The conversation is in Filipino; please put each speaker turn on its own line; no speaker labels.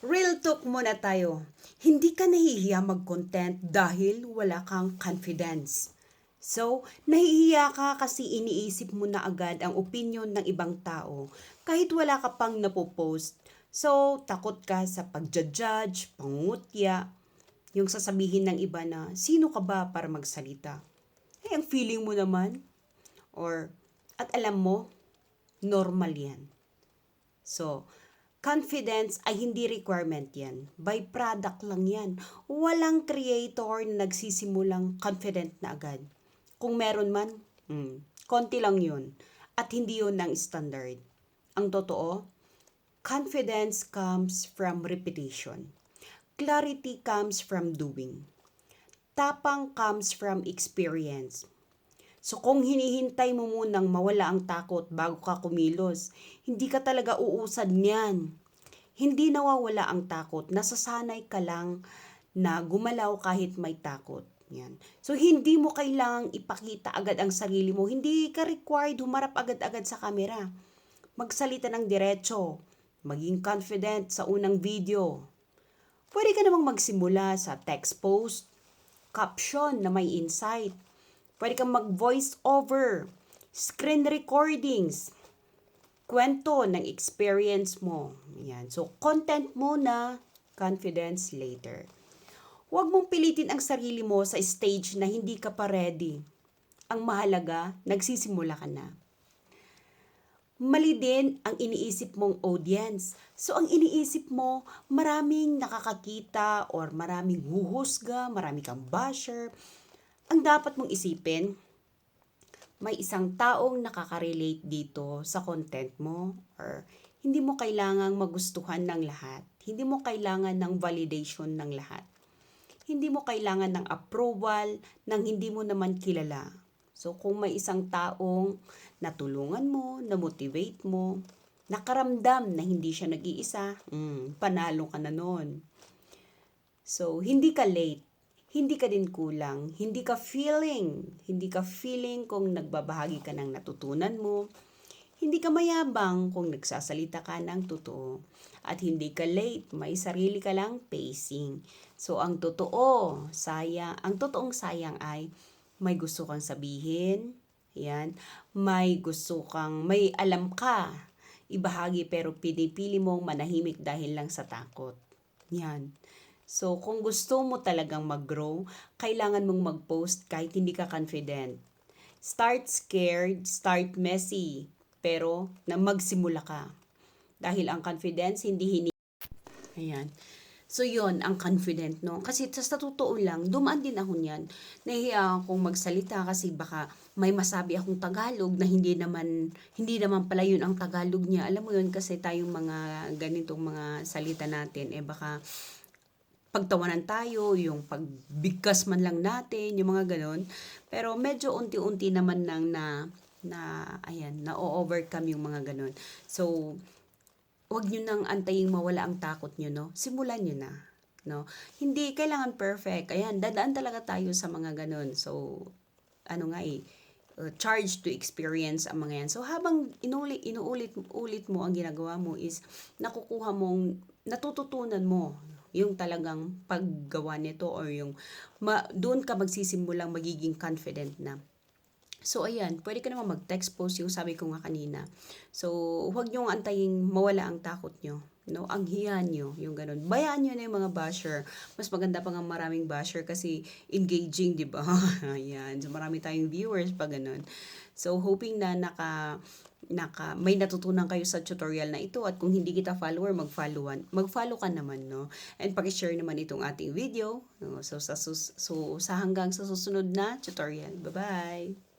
Real talk muna tayo. Hindi ka nahihiya mag-content dahil wala kang confidence. So, nahihiya ka kasi iniisip mo na agad ang opinion ng ibang tao kahit wala ka pang napopost. So, takot ka sa pagja-judge, pangungutya, yung sasabihin ng iba na, sino ka ba para magsalita? Eh, ang feeling mo naman, at alam mo, normal yan. So, confidence ay hindi requirement yan. By-product lang yan. Walang creator na nagsisimulang confident na agad. Kung meron man, konti lang yun. At hindi yun ang standard. Ang totoo, confidence comes from repetition. Clarity comes from doing. Tapang comes from experience. So kung hinihintay mo munang mawala ang takot bago ka kumilos, hindi ka talaga uusad niyan. Hindi nawawala ang takot, nasasanay ka lang na gumalaw kahit may takot. Yan. So hindi mo kailangang ipakita agad ang sarili mo. Hindi ka required humarap agad-agad sa camera. Magsalita ng diretso. Maging confident sa unang video. Pwede ka namang magsimula sa text post, caption na may insight. Pwede kang mag-voice over, screen recordings, kwento ng experience mo. Yan. So, content muna, confidence later. Huwag mong pilitin ang sarili mo sa stage na hindi ka pa ready. Ang mahalaga, nagsisimula ka na. Mali din ang iniisip mong audience. So, ang iniisip mo, maraming nakakakita or maraming huhusga, marami kang basher. Ang dapat mong isipin, may isang taong nakaka-relate dito sa content mo or hindi mo kailangang magustuhan ng lahat. Hindi mo kailangan ng validation ng lahat. Hindi mo kailangan ng approval ng hindi mo naman kilala. So kung may isang taong natulungan mo, na-motivate mo, nakaramdam na hindi siya nag-iisa, panalo ka na nun. So hindi ka late. Hindi ka din kulang, hindi ka feeling kung nagbabahagi ka ng natutunan mo, hindi ka mayabang kung nagsasalita ka ng totoo, at hindi ka late, may sarili ka lang pacing. So, ang totoong sayang ay may gusto kang sabihin, yan, may alam ka, ibahagi pero pinipili mong manahimik dahil lang sa takot. Yan. So, kung gusto mo talagang mag-grow, kailangan mong mag-post kahit hindi ka confident. Start scared, start messy, pero na magsimula ka. Dahil ang confidence, Ayan. So, yon ang confident, no? Kasi sa totoo lang, dumaan din ako niyan. Nahiya akong magsalita kasi baka may masabi akong Tagalog na hindi naman pala yun ang Tagalog niya. Alam mo yun, kasi tayong mga ganitong mga salita natin, baka pagtawanan tayo, yung pagbigkas man lang natin, yung mga ganon. Pero medyo unti-unti naman nang na-overcome yung mga ganon. So, wag nyo nang antaying mawala ang takot nyo, no? Simulan nyo na, no? Hindi kailangan perfect. Ayan, dadaan talaga tayo sa mga ganon. So, charge to experience ang mga yan. So, habang inuulit mo ang ginagawa mo is natututunan mo yung talagang paggawa nito or yung doon ka magsisimulang magiging confident na. So, ayan, pwede ka naman mag-text post yung sabi ko nga kanina. So, huwag nyo antayin mawala ang takot nyo. No, ang hiya nyo, yung ganun. Bayaan nyo na yung mga basher. Mas maganda pa nga maraming basher kasi engaging, di ba? Ayan. So, marami tayong viewers pa ganun. So, hoping na may natutunan kayo sa tutorial na ito at kung hindi kita follower, mag-follow ka naman, no? And paki-share naman itong ating video. No? So, hanggang sa susunod na tutorial. Bye-bye!